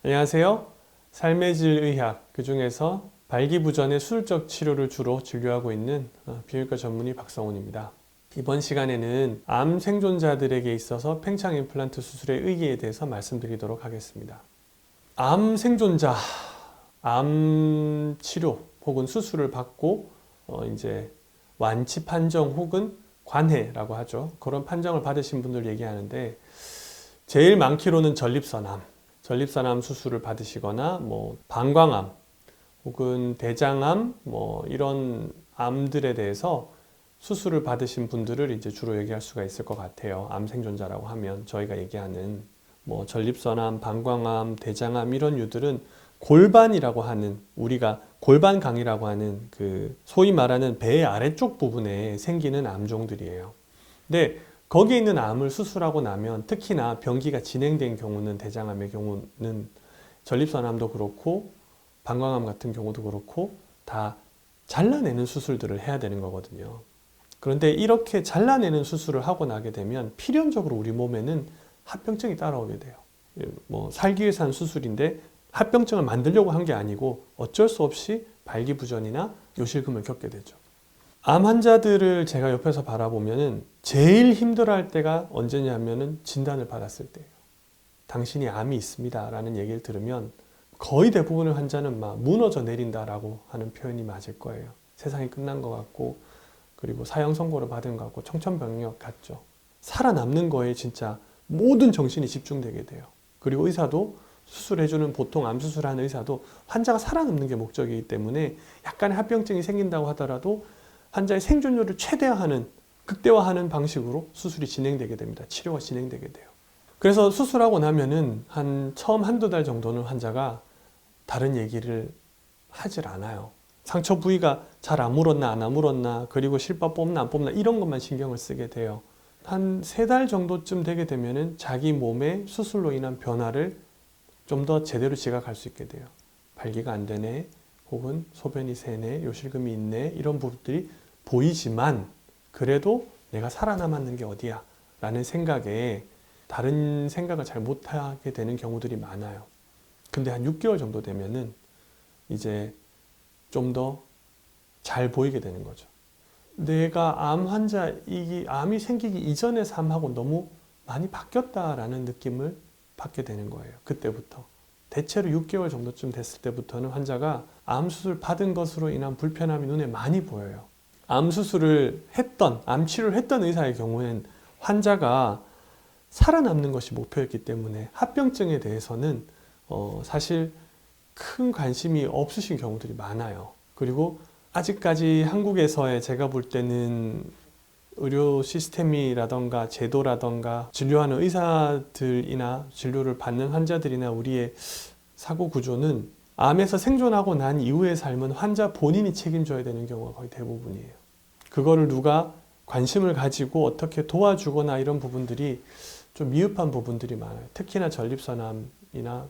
안녕하세요. 삶의 질 의학, 그 중에서 발기부전의 수술적 치료를 주로 진료하고 있는 비뇨기과 전문의 박성훈입니다. 이번 시간에는 암 생존자들에게 있어서 팽창 임플란트 수술의 의의에 대해서 말씀드리도록 하겠습니다. 암 생존자, 암 치료 혹은 수술을 받고 이제 완치 판정 혹은 관해라고 하죠. 그런 판정을 받으신 분들 얘기하는데 제일 많기로는 전립선암 수술을 받으시거나 방광암 혹은 대장암 이런 암들에 대해서 수술을 받으신 분들을 이제 주로 얘기할 수가 있을 것 같아요. 암 생존자라고 하면 저희가 얘기하는 전립선암, 방광암, 대장암 이런 유들은 골반이라고 하는 우리가 골반강이라고 하는 그 소위 말하는 배 아래쪽 부분에 생기는 암종들이에요. 근데 거기에 있는 암을 수술하고 나면 특히나 병기가 진행된 경우는 대장암의 경우는 전립선암도 그렇고 방광암 같은 경우도 그렇고 다 잘라내는 수술들을 해야 되는 거거든요. 그런데 이렇게 잘라내는 수술을 하고 나게 되면 필연적으로 우리 몸에는 합병증이 따라오게 돼요. 살기 위해서 한 수술인데 합병증을 만들려고 한 게 아니고 어쩔 수 없이 발기부전이나 요실금을 겪게 되죠. 암 환자들을 제가 옆에서 바라보면은 제일 힘들어할 때가 언제냐면은 진단을 받았을 때예요. 당신이 암이 있습니다 라는 얘기를 들으면 거의 대부분의 환자는 막 무너져 내린다라고 하는 표현이 맞을 거예요. 세상이 끝난 것 같고 그리고 사형 선고를 받은 것 같고 청천벽력 같죠. 살아남는 거에 진짜 모든 정신이 집중되게 돼요. 그리고 의사도 수술해주는 보통 암 수술하는 의사도 환자가 살아남는 게 목적이기 때문에 약간의 합병증이 생긴다고 하더라도 환자의 생존율을 최대화하는, 극대화하는 방식으로 수술이 진행되게 됩니다. 치료가 진행되게 돼요. 그래서 수술하고 나면은 처음 한두 달 정도는 환자가 다른 얘기를 하질 않아요. 상처 부위가 잘 아물었나 안 아물었나 그리고 실밥 뽑나 안 뽑나 이런 것만 신경을 쓰게 돼요. 한 3달 정도쯤 되게 되면은 자기 몸의 수술로 인한 변화를 좀 더 제대로 지각할 수 있게 돼요. 발기가 안 되네 혹은 소변이 새네 요실금이 있네 이런 부분들이 보이지만 그래도 내가 살아남았는 게 어디야 라는 생각에 다른 생각을 잘 못하게 되는 경우들이 많아요. 근데 한 6개월 정도 되면은 이제 좀 더 잘 보이게 되는 거죠. 내가 암이 생기기 이전의 삶하고 너무 많이 바뀌었다라는 느낌을 받게 되는 거예요. 그때부터. 대체로 6개월 정도쯤 됐을 때부터는 환자가 암 수술 받은 것으로 인한 불편함이 눈에 많이 보여요. 암 치료를 했던 의사의 경우에는 환자가 살아남는 것이 목표였기 때문에 합병증에 대해서는 사실 큰 관심이 없으신 경우들이 많아요. 그리고 아직까지 한국에서의 제가 볼 때는 의료 시스템이라던가 제도라던가 진료하는 의사들이나 진료를 받는 환자들이나 우리의 사고 구조는 암에서 생존하고 난 이후의 삶은 환자 본인이 책임져야 되는 경우가 거의 대부분이에요. 그거를 누가 관심을 가지고 어떻게 도와주거나 이런 부분들이 좀 미흡한 부분들이 많아요. 특히나 전립선암이나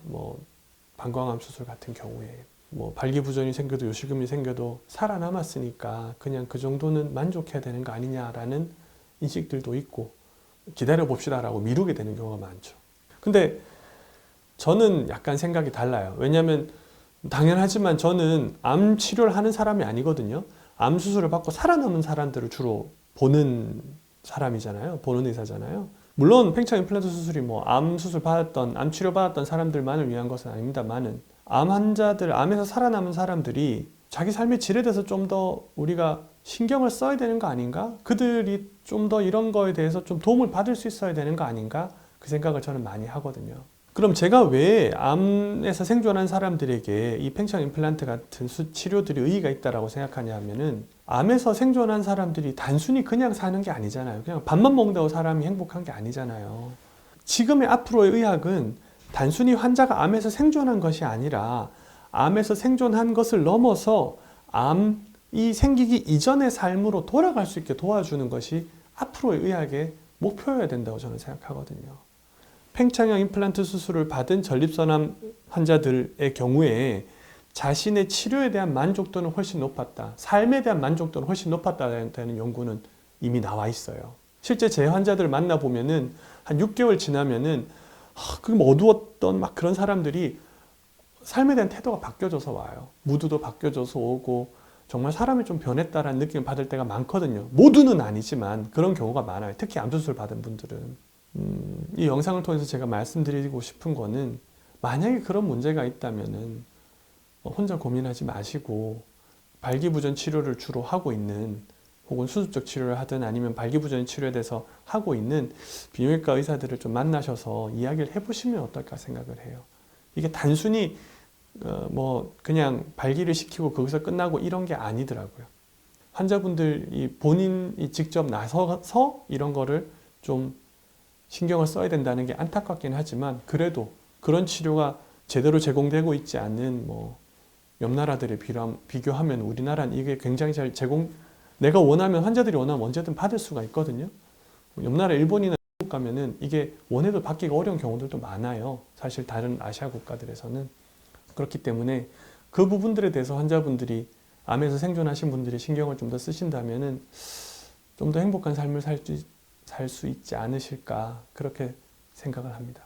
방광암 수술 같은 경우에 발기부전이 생겨도 요실금이 생겨도 살아남았으니까 그냥 그 정도는 만족해야 되는 거 아니냐라는 인식들도 있고 기다려 봅시다라고 미루게 되는 경우가 많죠. 근데 저는 약간 생각이 달라요. 왜냐하면 당연하지만 저는 암 치료를 하는 사람이 아니거든요. 암 수술을 받고 살아남은 사람들을 주로 보는 사람이잖아요. 보는 의사잖아요. 물론 팽창 임플란트 수술이 암 수술 받았던, 암 치료 받았던 사람들만을 위한 것은 아닙니다만은 암에서 살아남은 사람들이 자기 삶의 질에 대해서 좀 더 우리가 신경을 써야 되는 거 아닌가? 그들이 좀 더 이런 거에 대해서 좀 도움을 받을 수 있어야 되는 거 아닌가? 그 생각을 저는 많이 하거든요. 그럼 제가 왜 암에서 생존한 사람들에게 이 팽창 임플란트 같은 치료들이 의의가 있다고 생각하냐 하면은 암에서 생존한 사람들이 단순히 그냥 사는 게 아니잖아요. 그냥 밥만 먹는다고 사람이 행복한 게 아니잖아요. 지금의 앞으로의 의학은 단순히 환자가 암에서 생존한 것이 아니라 암에서 생존한 것을 넘어서 암이 생기기 이전의 삶으로 돌아갈 수 있게 도와주는 것이 앞으로의 의학의 목표여야 된다고 저는 생각하거든요. 팽창형 임플란트 수술을 받은 전립선암 환자들의 경우에 자신의 치료에 대한 만족도는 훨씬 높았다. 삶에 대한 만족도는 훨씬 높았다는 연구는 이미 나와 있어요. 실제 제 환자들 만나보면은 한 6개월 지나면은 그럼 어두웠던 막 그런 사람들이 삶에 대한 태도가 바뀌어져서 와요. 무드도 바뀌어져서 오고 정말 사람이 좀 변했다라는 느낌을 받을 때가 많거든요. 모두는 아니지만 그런 경우가 많아요. 특히 암수술 받은 분들은. 이 영상을 통해서 제가 말씀드리고 싶은 거는 만약에 그런 문제가 있다면은 혼자 고민하지 마시고 발기부전 치료를 주로 하고 있는 혹은 수술적 치료를 하든 아니면 발기부전 치료에 대해서 하고 있는 비뇨기과 의사들을 좀 만나셔서 이야기를 해보시면 어떨까 생각을 해요. 이게 단순히 뭐 그냥 발기를 시키고 거기서 끝나고 이런 게 아니더라고요. 환자분들이 본인이 직접 나서서 이런 거를 좀 신경을 써야 된다는 게 안타깝긴 하지만 그래도 그런 치료가 제대로 제공되고 있지 않는 뭐 옆 나라들에 비교하면 우리나라는 이게 굉장히 잘 내가 원하면 환자들이 원하면 언제든 받을 수가 있거든요. 옆 나라 일본이나 미국 가면은 이게 원해도 받기가 어려운 경우들도 많아요. 사실 다른 아시아 국가들에서는. 그렇기 때문에 그 부분들에 대해서 환자분들이 암에서 생존하신 분들이 신경을 좀 더 쓰신다면은 좀 더 행복한 삶을 살 수 있지 않으실까 그렇게 생각을 합니다.